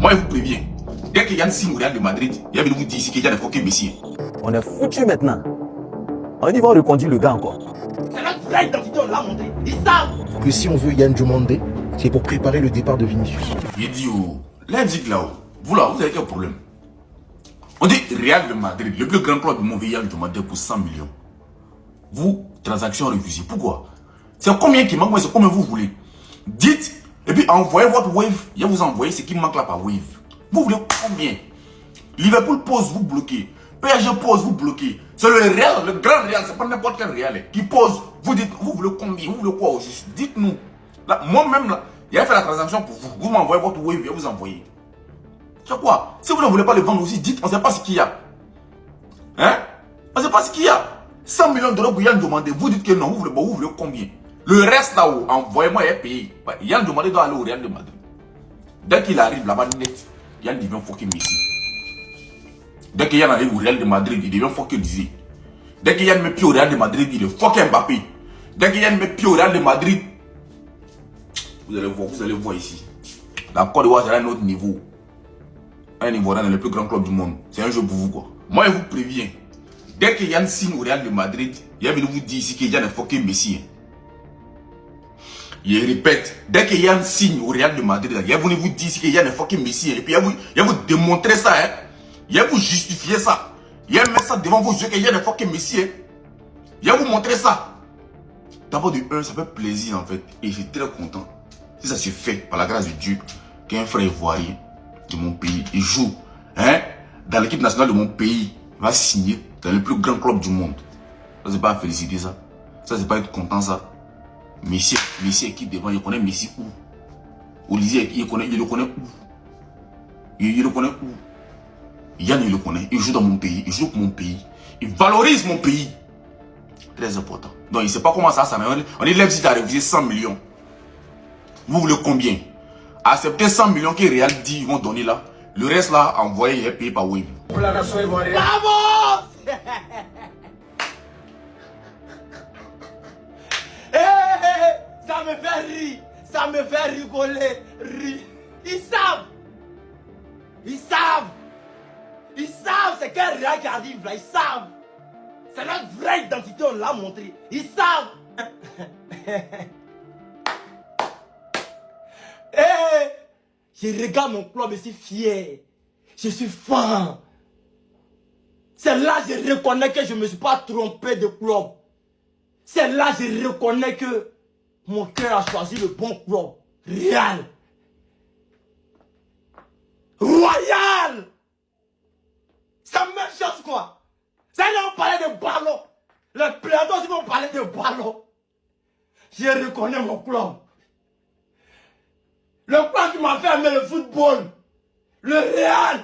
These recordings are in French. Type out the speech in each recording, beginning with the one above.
Moi, je vous préviens. Dès qu'il y a une signe au Real de Madrid, il va venir vous dire ici qu'il y a des fucking Messi. On est foutu maintenant. On y va reconduire le gars encore. C'est notre vraie identité, on l'a montré. Ils savent que si on veut Yann Diomandé, c'est pour préparer le départ de Vinicius. Il dit, oh, Leipzig là-haut, vous là, vous avez quel problème? On dit Real de Madrid, le plus grand club du monde, veut Yann Diomandé pour 100 millions. Vous, transaction refusée. Pourquoi? C'est combien qui manque? Moi, c'est combien vous voulez? Dites, et puis envoyez votre wave. Il va vous envoyer ce qui manque là par wave. Vous voulez combien? Liverpool pose, vous bloquez. PSG pose, vous bloquez. C'est le Real, le grand Real, c'est pas n'importe quel Real qui pose. Vous dites, vous voulez combien? Vous voulez quoi au juste? Dites-nous. Moi-même, là, il a fait la transaction pour vous. Vous m'envoyez votre wave, il va vous envoyer. C'est quoi? Si vous ne voulez pas le vendre aussi, dites, on ne sait pas ce qu'il y a. Hein? On ne sait pas ce qu'il y a. 100 millions d'euros pour Yann Diomandé. Vous dites que non, vous voulez combien? Le reste là-haut, envoyez-moi et payé. Yann Diomandé doit aller au Real de Madrid. Dès qu'il arrive là-bas net, Yann devient fucking Messi. Dès que Yann arrive au Real de Madrid, il devient fucking Messi. Dès que Yann met pied au Real de Madrid, il est fucking Mbappé. Dès que Yann met pied au Real de Madrid, vous allez voir ici. La Côte d'Ivoire sera à un autre niveau. Un niveau dans le plus grand club du monde. C'est un jeu pour vous quoi. Moi je vous préviens. Dès que Yann signe au Real de Madrid, il va venir vous dire ici que Yann est fucking Messi. Je répète, dès que Yann signe au Real de Madrid, il va venir vous dire ici que Yann est fucking Messi. Et puis il va vous démontrer ça. Hein. Il va vous justifier ça. Il va mettre ça devant vos yeux que Yann est fucking Messi. Hein. Il va vous montrer ça. D'abord de un, ça fait plaisir en fait. Et je suis très content. Si ça se fait par la grâce de Dieu, qu'un frère ivoirien de mon pays, il joue hein, dans l'équipe nationale de mon pays, il va signer dans le plus grand club du monde. Ça c'est pas à féliciter ça. Ça c'est pas être content ça. Messi est qui devant, il connaît Messi où? Olivier, il le connaît où? Il le connaît où? Yann il le connaît, il joue dans mon pays, il joue pour mon pays. Il valorise mon pays. Très important. Donc il ne sait pas comment ça mais on est Leipzig à refuser 100 millions. Vous voulez combien? Acceptez 100 millions que Real dit ils vont donner là. Le reste là, envoyé et payé par Wave. Vamos. Ça me fait rire. Ça me fait rigoler. Rire. Ils savent. Ils savent. Ils savent c'est quel Real qui arrive là. Ils savent. C'est notre vraie identité, on l'a montré. Ils savent. Je regarde mon club et je suis fier. Je suis fan. C'est là que je reconnais que je ne me suis pas trompé de club. C'est là que je reconnais que mon cœur a choisi le bon club. Real. Royal. C'est la même chose quoi. C'est là on parlait de ballon. Les plateaux aussi vont parler de ballon. Je reconnais mon club. Le club qui m'a fait aimer le football. Le Real.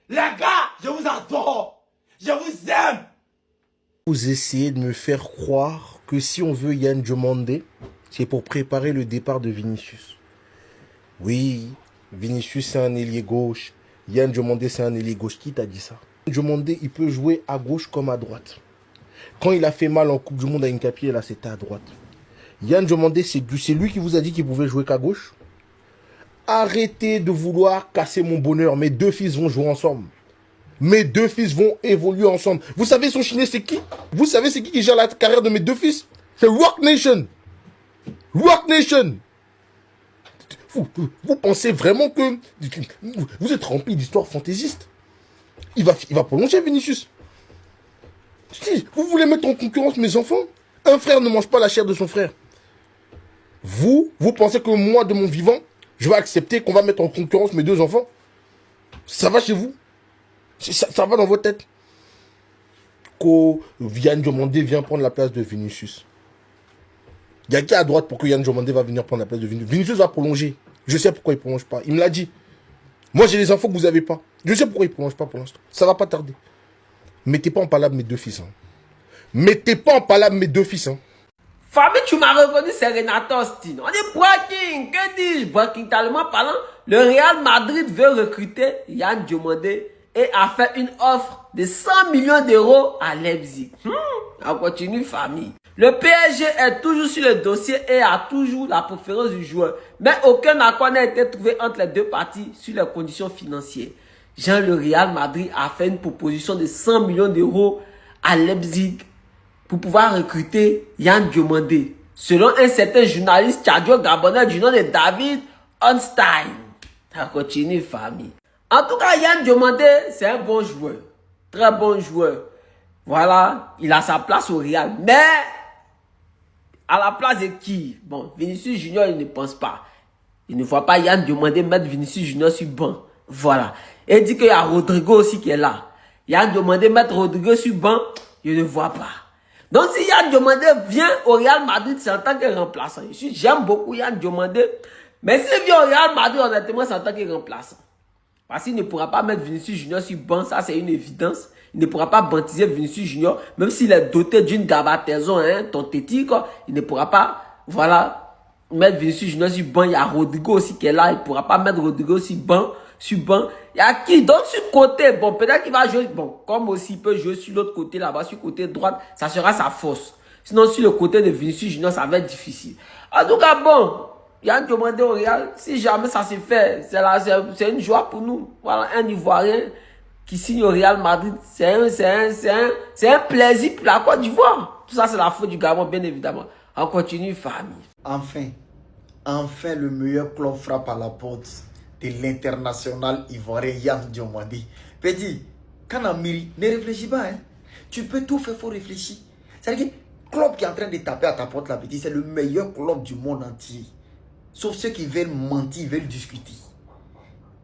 Les gars, je vous adore. Je vous aime. Vous essayez de me faire croire que si on veut Yann Diomandé, c'est pour préparer le départ de Vinicius. Oui, Vinicius c'est un ailier gauche. Yann Diomandé c'est un ailier gauche. Qui t'a dit ça? Diomandé, il peut jouer à gauche comme à droite. Quand il a fait mal en Coupe du Monde à Incapié, là c'était à droite. Yann Diomandé, c'est lui qui vous a dit qu'il pouvait jouer qu'à gauche. Arrêtez de vouloir casser mon bonheur. Mes deux fils vont jouer ensemble. Mes deux fils vont évoluer ensemble. Vous savez son chinois c'est qui? Vous savez c'est qui gère la carrière de mes deux fils? C'est Rock Nation. Rock Nation. Vous pensez vraiment que vous êtes rempli d'histoires fantaisistes? Il va prolonger Vinicius. Si vous voulez mettre en concurrence mes enfants, un frère ne mange pas la chair de son frère. Vous pensez que moi de mon vivant, je vais accepter qu'on va mettre en concurrence mes deux enfants? Ça va chez vous? Ça va dans votre tête? Que Yann Diomandé vient prendre la place de Vinicius. Il y a qui à droite pour que Yann Diomandé va venir prendre la place de Vinicius? Vinicius va prolonger. Je sais pourquoi il ne prolonge pas. Il me l'a dit. Moi, j'ai les infos que vous n'avez pas. Je sais pourquoi il ne prolonge pas pour l'instant. Ça ne va pas tarder. Mettez pas en palabre mes deux fils. Hein. Mettez pas en palabre mes deux fils. Hein. Famille, tu m'as reconnu, c'est Renato Stine. On est breaking. Que dis-je? Breaking, tellement parlant. Le Real Madrid veut recruter Yann Diomandé et a fait une offre de 100 millions d'euros à Leipzig. On continue, famille. Le PSG est toujours sur le dossier et a toujours la préférence du joueur. Mais aucun accord n'a été trouvé entre les deux parties sur les conditions financières. Le Real Madrid a fait une proposition de 100 millions d'euros à Leipzig pour pouvoir recruter Yann Diomandé. Selon un certain journaliste tchadio-gabonais du nom de David Onstein. Ça continue, famille. En tout cas, Yann Diomandé, c'est un bon joueur. Très bon joueur. Voilà, il a sa place au Real. Mais, à la place de qui? Bon, Vinicius Junior, il ne pense pas. Il ne voit pas Yann Diomandé mettre Vinicius Junior sur banc. Voilà. Et il dit qu'il y a Rodrigo aussi qui est là. Yann Diomandé mettre Rodrigo sur banc, il ne voit pas. Donc, si Yann Diomandé vient au Real Madrid, c'est en tant que remplaçant. J'aime beaucoup Yann Diomandé. Mais s'il vient au Real Madrid, honnêtement, c'est en tant que remplaçant. Parce qu'il ne pourra pas mettre Vinicius Junior sur banc, ça c'est une évidence. Il ne pourra pas baptiser Vinicius Junior, même s'il est doté d'une gabataison, hein, ton téti, quoi. Il ne pourra pas, voilà, mettre Vinicius Junior sur banc. Il y a Rodrigo aussi qui est là, il ne pourra pas mettre Rodrigo sur banc. Il y a qui? Donc sur côté, bon, peut-être qu'il va jouer, bon, comme aussi il peut jouer sur l'autre côté là-bas, sur le côté droite, ça sera sa force. Sinon, sur le côté de Vinicius Junior, ça va être difficile. En tout cas, bon, Yann Diomandé au Real, si jamais ça se fait, c'est une joie pour nous. Voilà, un Ivoirien qui signe au Real Madrid, c'est un plaisir pour la Côte d'Ivoire. Tout ça, c'est la faute du Gabon, bien évidemment. On continue, famille. Enfin, le meilleur club frappe à la porte de l'international ivoirien Yann Diomandé. Petit, quand on mérite, ne réfléchis pas. Hein. Tu peux tout faire, il faut réfléchir. C'est-à-dire que le club qui est en train de taper à ta porte, là, petit, c'est le meilleur club du monde entier. Sauf ceux qui veulent mentir, ils veulent discuter.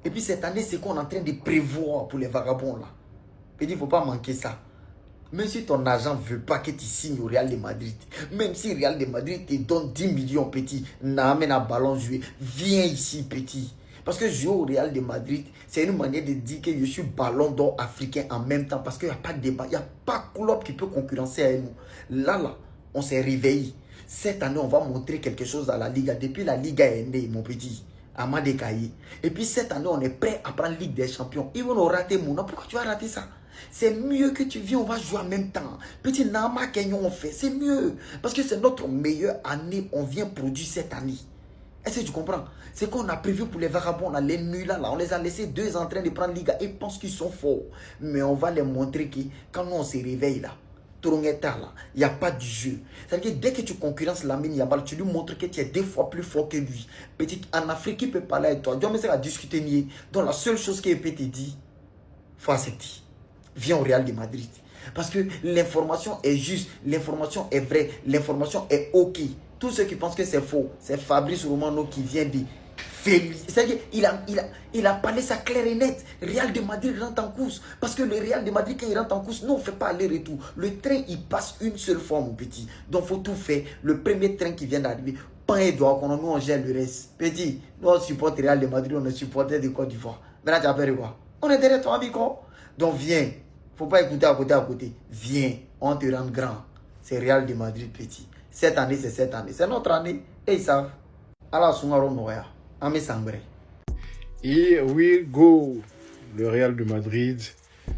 Et puis cette année, c'est qu'on est en train de prévoir pour les vagabonds là. Petit, il ne faut pas manquer ça. Même si ton agent ne veut pas que tu signes au Real de Madrid, même si Real de Madrid te donne 10 millions, petit, n'amène un ballon joué, viens ici, petit. Parce que jouer au Real de Madrid, c'est une manière de dire que je suis ballon d'or africain en même temps. Parce qu'il n'y a pas de débat, il n'y a pas de club qui peut concurrencer avec nous. Là, on s'est réveillé. Cette année, on va montrer quelque chose à la Liga. Depuis la Liga est née, mon petit, Amade Kaye. Et puis cette année, on est prêt à prendre Ligue des Champions. Ils vont nous rater, Mouna. Pourquoi tu vas rater ça? C'est mieux que tu viens, on va jouer en même temps. Petit Nama Kenyon, on fait. C'est mieux. Parce que c'est notre meilleure année. On vient produire cette année. Est-ce que tu comprends? C'est qu'on a prévu pour les vagabonds, là, les nuls là, on les a laissés 2 ans en train de prendre Liga. Ils pensent qu'ils sont forts. Mais on va les montrer que quand on se réveille là, il n'y a pas de jeu. C'est-à-dire que dès que tu concurrences Lamine Yamal, tu lui montres que tu es 2 fois plus fort que lui. Petit, en Afrique, il peut parler avec toi. Dieu me sert à discuter nier. Donc la seule chose qu'il peut te dire, il faut accepter. Viens au Real de Madrid. Parce que l'information est juste, l'information est vraie, l'information est ok. Tous ceux qui pensent que c'est faux, c'est Fabrice Romano qui vient de féliciter. C'est-à-dire qu'il a parlé ça clair et net. Real de Madrid rentre en course. Parce que le Real de Madrid, quand il rentre en course, nous, on ne fait pas aller-retour. Le train, il passe une seule fois, mon petit. Donc, il faut tout faire. Le premier train qui vient d'arriver, pan et doigt, nous, on gère le reste. Petit, nous, on supporte Real de Madrid, on est supporter de Côte d'Ivoire. Maintenant, tu as peur de quoi? On est derrière toi, amigo. Donc, viens. Il ne faut pas écouter à côté. Viens, on te rend grand. C'est Real de Madrid, petit. Cette année, c'est cette année. C'est notre année. Et ils savent. Allah Sungaro Noya. Ame Sangre. Here we go. Le Real de Madrid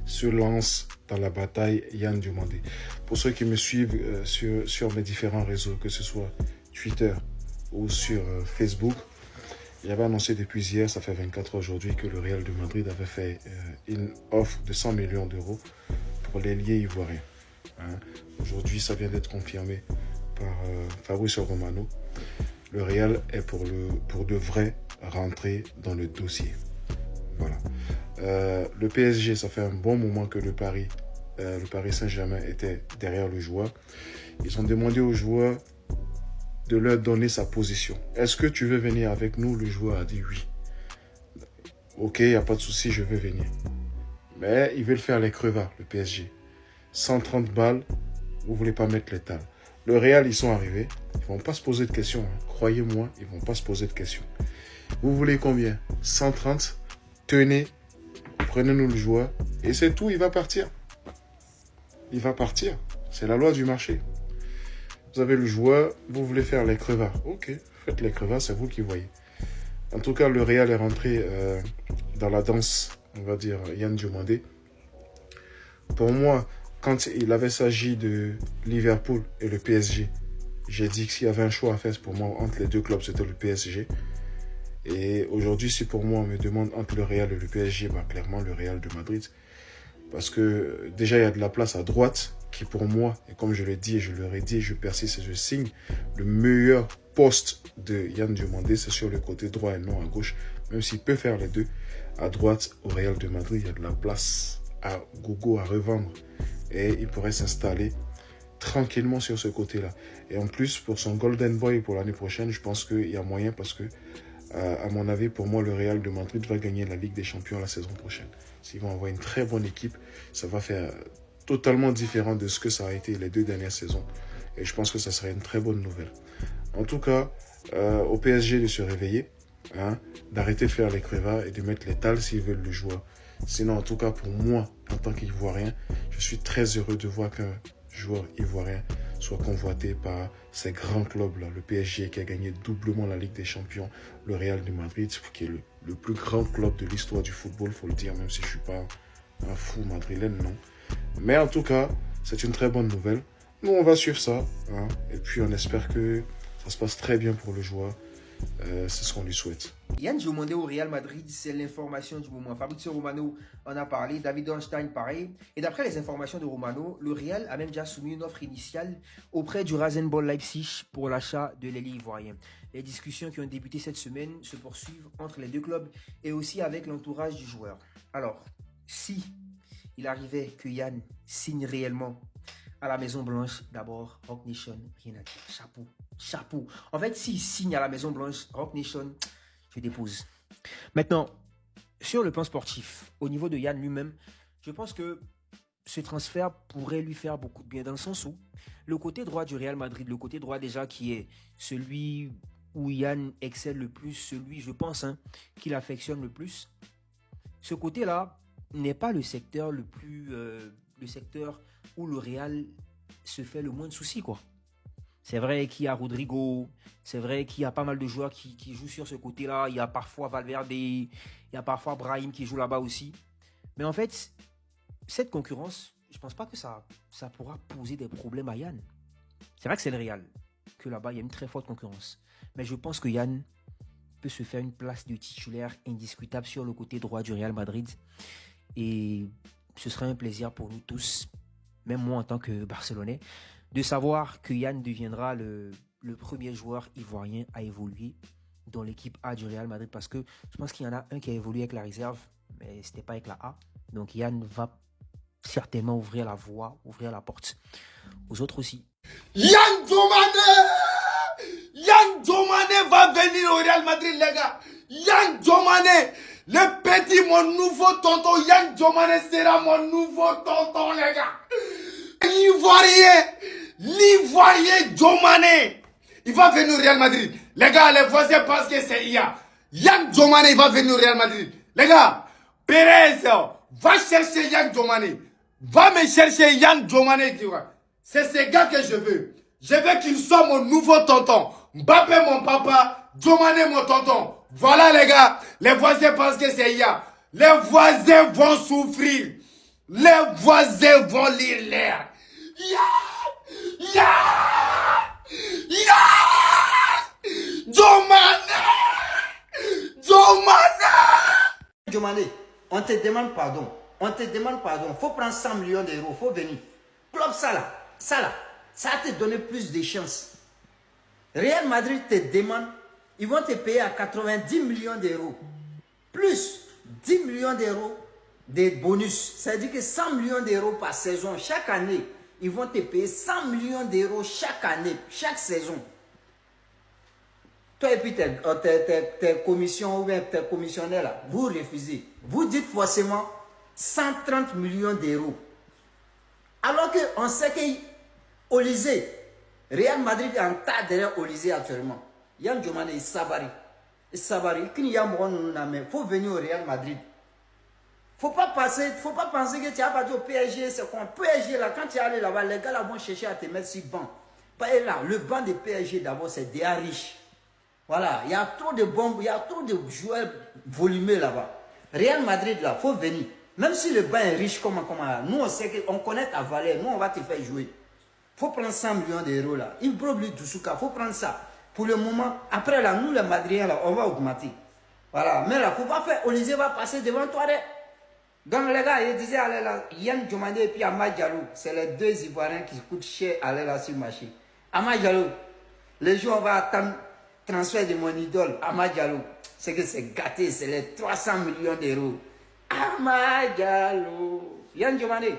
se lance dans la bataille Yann Diomandé. Pour ceux qui me suivent sur mes différents réseaux, que ce soit Twitter ou sur Facebook, j'avais annoncé depuis hier, ça fait 24 heures aujourd'hui, que le Real de Madrid avait fait une offre de 100 millions d'euros pour l'ailier ivoirien. Hein. Aujourd'hui, ça vient d'être confirmé par Fabrice Romano. Le Real est pour de vrai rentrer dans le dossier. Voilà. Le PSG, ça fait un bon moment que le Paris Saint-Germain était derrière le joueur. Ils ont demandé au joueur de leur donner sa position. Est-ce que tu veux venir avec nous? Le joueur a dit oui. Ok, il n'y a pas de souci, je veux venir. Mais ils veulent faire les crevards, le PSG. 130 balles, vous ne voulez pas mettre l'étal. Le Real, ils sont arrivés. Ils ne vont pas se poser de questions. Hein. Croyez-moi, ils ne vont pas se poser de questions. Vous voulez combien? 130. Tenez, prenez-nous le joueur. Et c'est tout, il va partir. Il va partir. C'est la loi du marché. Vous avez le joueur, vous voulez faire les crevards. Ok, faites les crevards, c'est vous qui voyez. En tout cas, le Real est rentré dans la danse, on va dire, Yann Diomandé. Pour moi, quand il avait s'agi de Liverpool et le PSG, j'ai dit que s'il y avait un choix à faire pour moi entre les deux clubs, c'était le PSG. Et aujourd'hui, si pour moi on me demande entre le Real et le PSG, bah, clairement le Real de Madrid. Parce que déjà, il y a de la place à droite qui pour moi, et comme je l'ai dit et je leur ai dit, je persiste et je signe, le meilleur poste de Yann Diomandé, c'est sur le côté droit et non à gauche. Même s'il peut faire les deux, à droite, au Real de Madrid, il y a de la place à gogo à revendre. Et il pourrait s'installer tranquillement sur ce côté-là. Et en plus, pour son Golden Boy pour l'année prochaine, je pense qu'il y a moyen parce que, à mon avis, pour moi, le Real de Madrid va gagner la Ligue des Champions la saison prochaine. S'ils vont avoir une très bonne équipe, ça va faire totalement différent de ce que ça a été les 2 dernières saisons. Et je pense que ça serait une très bonne nouvelle. En tout cas, au PSG de se réveiller, hein, d'arrêter de faire les crévas et de mettre l'étal s'ils veulent le joueur. Sinon, en tout cas, pour moi, en tant qu'Ivoirien, je suis très heureux de voir qu'un joueur ivoirien soit convoité par ces grands clubs-là. Le PSG qui a gagné doublement la Ligue des Champions, le Real de Madrid, qui est le plus grand club de l'histoire du football, il faut le dire, même si je ne suis pas un fou madrilène, non. Mais en tout cas, c'est une très bonne nouvelle. Nous, on va suivre ça, hein, et puis on espère que ça se passe très bien pour le joueur. C'est ce qu'on lui souhaite. Yann Diomandé au Real Madrid, c'est l'information du moment. Fabrizio Romano en a parlé, David Ornstein pareil. Et d'après les informations de Romano, le Real a même déjà soumis une offre initiale auprès du Rasenball Leipzig pour l'achat de l'ailier ivoirien. Les discussions qui ont débuté cette semaine se poursuivent entre les deux clubs et aussi avec l'entourage du joueur. Alors, si il arrivait que Yann signe réellement à la Maison Blanche, d'abord, Rock Nation, rien à dire, chapeau. Chapeau. En fait, s'il signe à la Maison Blanche, Rock Nation, je dépose. Maintenant, sur le plan sportif, au niveau de Yann lui-même, je pense que ce transfert pourrait lui faire beaucoup de bien dans le sens où le côté droit du Real Madrid, le côté droit déjà qui est celui où Yann excelle le plus, celui, je pense, qu'il affectionne le plus, ce côté-là n'est pas le secteur le plus, le secteur où le Real se fait le moins de soucis, quoi. C'est vrai qu'il y a Rodrigo, c'est vrai qu'il y a pas mal de joueurs qui jouent sur ce côté-là. Il y a parfois Valverde, il y a parfois Brahim qui joue là-bas aussi. Mais en fait, cette concurrence, je ne pense pas que ça pourra poser des problèmes à Yann. C'est vrai que c'est le Real, que là-bas, il y a une très forte concurrence. Mais je pense que Yann peut se faire une place de titulaire indiscutable sur le côté droit du Real Madrid. Et ce serait un plaisir pour nous tous, même moi en tant que Barcelonais, de savoir que Yann deviendra le premier joueur ivoirien à évoluer dans l'équipe A du Real Madrid, parce que je pense qu'il y en a un qui a évolué avec la réserve, mais ce n'était pas avec la A. Donc Yann va certainement ouvrir la voie, ouvrir la porte aux autres aussi. Yann Diomandé va venir au Real Madrid, les gars. Yann Diomandé, le petit, mon nouveau tonton. Yann Diomandé sera mon nouveau tonton, les gars. L'Ivoirien Diomandé, il va venir au Real Madrid. Les gars, les voisins pensent que c'est IA. Yann Diomandé, il va venir au Real Madrid. Les gars, Pérez, va chercher Yann Diomandé. Va me chercher Yann Diomandé. C'est ce gars que je veux. Je veux qu'il soit mon nouveau tonton. Mbappé, mon papa. Diomandé, mon tonton. Voilà, les gars. Les voisins pensent que c'est IA. Les voisins vont souffrir. Les voisins vont lire l'air. Diomandé, on te demande pardon. On te demande pardon. Faut prendre 100 millions d'euros. Faut venir. Club ça va te donner plus de chances. Real Madrid te demande, ils vont te payer à 90 millions d'euros. Plus 10 millions d'euros de bonus. Ça veut dire que 100 millions d'euros par saison. Chaque année, ils vont te payer 100 millions d'euros chaque année, chaque saison. Toi et puis tes commissions ou bien tes commissionnaires là, vous refusez. Vous dites forcément 130 millions d'euros. Alors qu'on sait qu'Olysée, Real Madrid est en tas derrière Olysée actuellement. Yann Diomandé, il sabari. Qu'il y a il faut venir au Real Madrid. Faut pas penser que tu as pas dit au PSG, c'est quoi? PSG là, quand tu es allé là-bas, les gars là vont chercher à te mettre sur banc. Pas là, le banc de PSG d'abord, c'est des riches. Voilà, il y a trop de bombes, il y a trop de joueurs volumés là-bas. Real Madrid là, faut venir. Même si le banc est riche, comment, nous on sait qu'on connaît ta valeur, nous on va te faire jouer. Faut prendre 100 millions d'euros là. Il problème du souka, faut prendre ça. Pour le moment, après là, nous les Madriens là, on va augmenter. Voilà, mais là, faut pas faire, Olysée va passer devant toi. Donc les gars, ils disaient, allez là, Yann Diomandé et puis Ama Diallo, c'est les deux Ivoiriens qui coûtent cher aller là sur le marché. Ama Diallo, les jours on va attendre transfert de mon idole, Ama Diallo. C'est que c'est gâté, c'est les 300 millions d'euros. Ama Diallo. Yann Diomandé,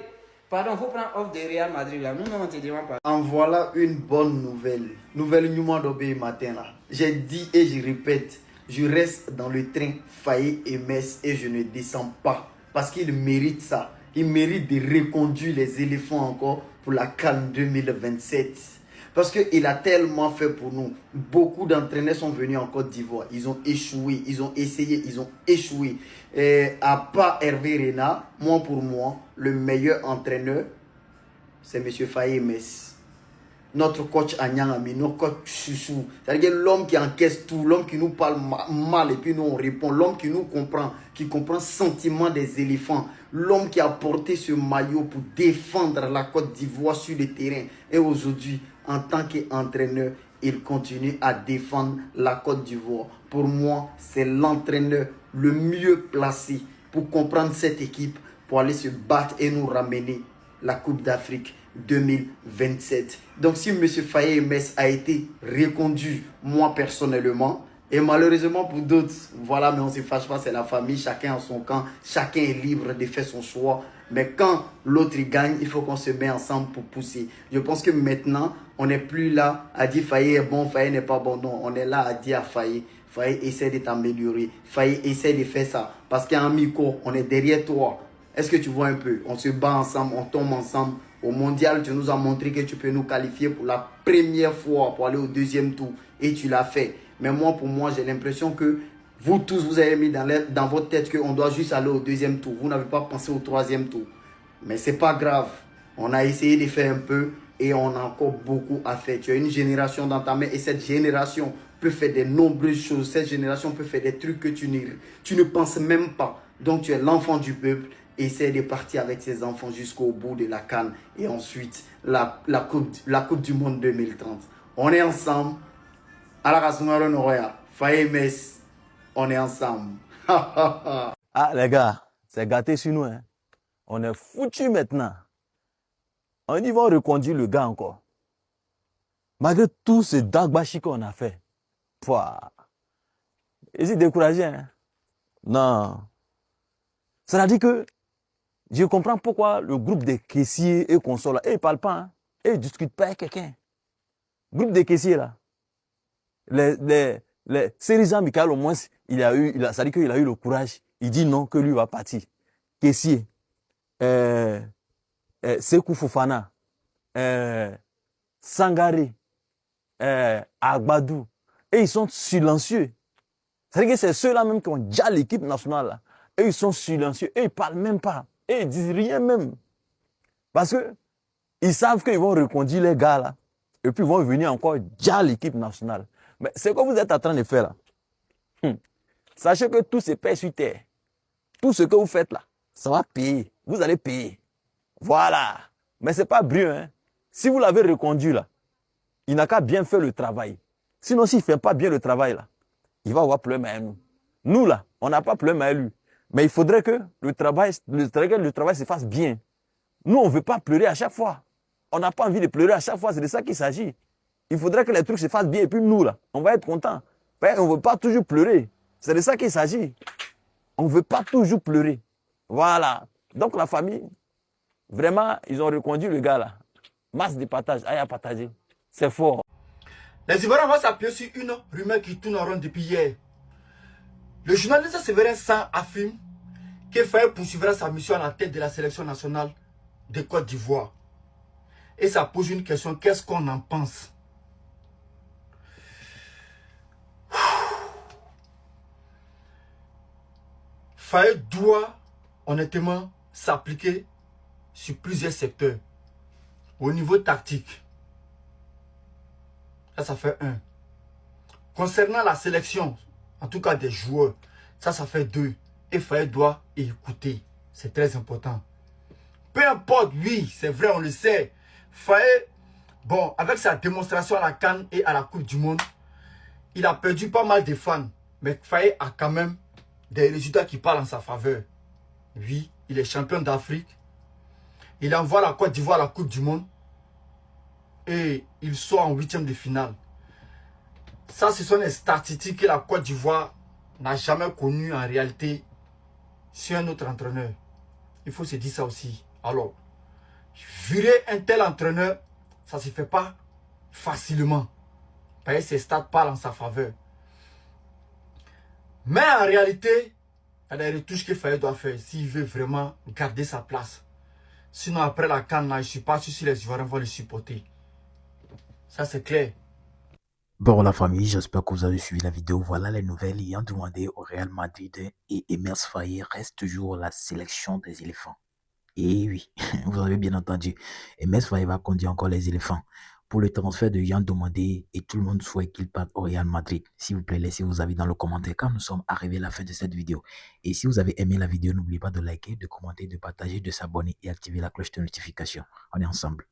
pardon, il faut prendre off de Real Madrid là. Nous, on te demande pas. En voilà une bonne nouvelle. Nouvelle Newman d'Obé matin là. J'ai dit et je répète, je reste dans le train Faye et Metz et je ne descends pas. Parce qu'il mérite ça. Il mérite de reconduire les éléphants encore pour la CAN 2027. Parce qu'il a tellement fait pour nous. Beaucoup d'entraîneurs sont venus en Côte d'Ivoire. Ils ont échoué, ils ont essayé, ils ont échoué. Et à part Hervé Renard, moi pour moi, le meilleur entraîneur, c'est M. Faye Metz. Notre coach Anyangami, notre coach Chouchou. C'est-à-dire l'homme qui encaisse tout, l'homme qui nous parle mal et puis nous on répond. L'homme qui nous comprend, qui comprend le sentiment des éléphants. L'homme qui a porté ce maillot pour défendre la Côte d'Ivoire sur le terrain. Et aujourd'hui, en tant qu'entraîneur, il continue à défendre la Côte d'Ivoire. Pour moi, c'est l'entraîneur le mieux placé pour comprendre cette équipe, pour aller se battre et nous ramener la Coupe d'Afrique 2027. Donc si M. Faye Metz a été reconduit, moi personnellement, et malheureusement pour d'autres, voilà, mais on ne se fâche pas, c'est la famille, chacun a son camp, chacun est libre de faire son choix. Mais quand l'autre gagne, il faut qu'on se mette ensemble pour pousser. Je pense que maintenant, on n'est plus là à dire Faye est bon, Faye n'est pas bon. Non, on est là à dire à Faye, Faye essaie de t'améliorer, Faye essaie de faire ça. Parce qu'il y a un micro, on est derrière toi. Est-ce que tu vois un peu? On se bat ensemble, on tombe ensemble. Au mondial, tu nous as montré que tu peux nous qualifier pour la première fois, pour aller au deuxième tour. Et tu l'as fait. Mais moi, pour moi, j'ai l'impression que vous tous, vous avez mis dans votre tête qu'on doit juste aller au deuxième tour. Vous n'avez pas pensé au troisième tour. Mais ce n'est pas grave. On a essayé de faire un peu et on a encore beaucoup à faire. Tu as une génération dans ta main et cette génération peut faire de nombreuses choses. Cette génération peut faire des trucs que tu ne penses même pas. Donc, tu es l'enfant du peuple. Essaie de partir avec ses enfants jusqu'au bout de la CAN et ensuite la coupe du Monde 2030. On est ensemble. À la Rasumaro Noroya, Faye Metz, on est ensemble. Ah, les gars, c'est gâté sur nous. Hein. On est foutus maintenant. On y va reconduire le gars encore. Malgré tout ce dagbashi qu'on a fait. Pouah. Et c'est découragé. Hein? Non. Ça veut dire que je comprends pourquoi le groupe des caissiers et consoles, ils ne parlent pas, hein? Ils ne discutent pas avec quelqu'un. Groupe des caissiers, là. Les Seriza Michael, au moins, ça veut dire qu'il a eu le courage. Il dit non, que lui va partir. Caissier, Sekou Fofana, Sangare, Agbadou. Et ils sont silencieux. Ça veut dire que c'est ceux-là même qui ont déjà l'équipe nationale, là. Et ils sont silencieux. Et ils ne parlent même pas. Et ils ne disent rien même. Parce que ils savent qu'ils vont reconduire les gars là. Et puis ils vont venir encore déjà l'équipe nationale. Mais c'est ce que vous êtes en train de faire là. Sachez que tout se paie sur terre. Tout ce que vous faites là, ça va payer. Vous allez payer. Voilà. Mais ce n'est pas brillant. Hein. Si vous l'avez reconduit là, il n'a qu'à bien faire le travail. Sinon, s'il ne fait pas bien le travail là, il va avoir problème avec nous. Nous là, on n'a pas problème avec lui. Mais il faudrait que le travail se fasse bien. Nous, on ne veut pas pleurer à chaque fois. On n'a pas envie de pleurer à chaque fois. C'est de ça qu'il s'agit. Il faudrait que les trucs se fassent bien. Et puis nous, là, on va être contents. Mais on ne veut pas toujours pleurer. C'est de ça qu'il s'agit. On ne veut pas toujours pleurer. Voilà. Donc la famille, vraiment, ils ont reconduit le gars là. Masse de partage. Aïe à partager. C'est fort. Les Ivoiriens vont s'appuyer sur une rumeur qui tourne en rond depuis hier. Le journaliste Séverin Sang affirme que Faye poursuivra sa mission à la tête de la sélection nationale de Côte d'Ivoire. Et ça pose une question, qu'est-ce qu'on en pense? Faye doit honnêtement s'appliquer sur plusieurs secteurs. Au niveau tactique, ça fait 1. Concernant la sélection, en tout cas des joueurs, ça fait 2. Et Faye doit écouter. C'est très important. Peu importe, oui, c'est vrai, on le sait. Faye, bon, avec sa démonstration à la CAN et à la Coupe du Monde, il a perdu pas mal de fans. Mais Faye a quand même des résultats qui parlent en sa faveur. Oui, il est champion d'Afrique. Il envoie la Côte d'Ivoire à la Coupe du Monde. Et il sort en 8e de finale. Ça, ce sont des statistiques que la Côte d'Ivoire n'a jamais connues en réalité sur un autre entraîneur. Il faut se dire ça aussi. Alors, virer un tel entraîneur, ça ne se fait pas facilement. Parce que ces stats parlent en sa faveur. Mais en réalité, il y a des retouches que Faye doit faire s'il veut vraiment garder sa place. Sinon, après la CAN, je ne suis pas sûr si les Ivoiriens vont le supporter. Ça, c'est clair. Bon, la famille, j'espère que vous avez suivi la vidéo. Voilà les nouvelles ayant demandé au Real Madrid et Emerse Faé reste toujours la sélection des éléphants. Et oui, vous avez bien entendu. Emerse Faé va conduire encore les éléphants pour le transfert de Yan Demandé et tout le monde souhaite qu'il parte au Real Madrid. S'il vous plaît, laissez vos avis dans le commentaire car nous sommes arrivés à la fin de cette vidéo. Et si vous avez aimé la vidéo, n'oubliez pas de liker, de commenter, de partager, de s'abonner et activer la cloche de notification. On est ensemble.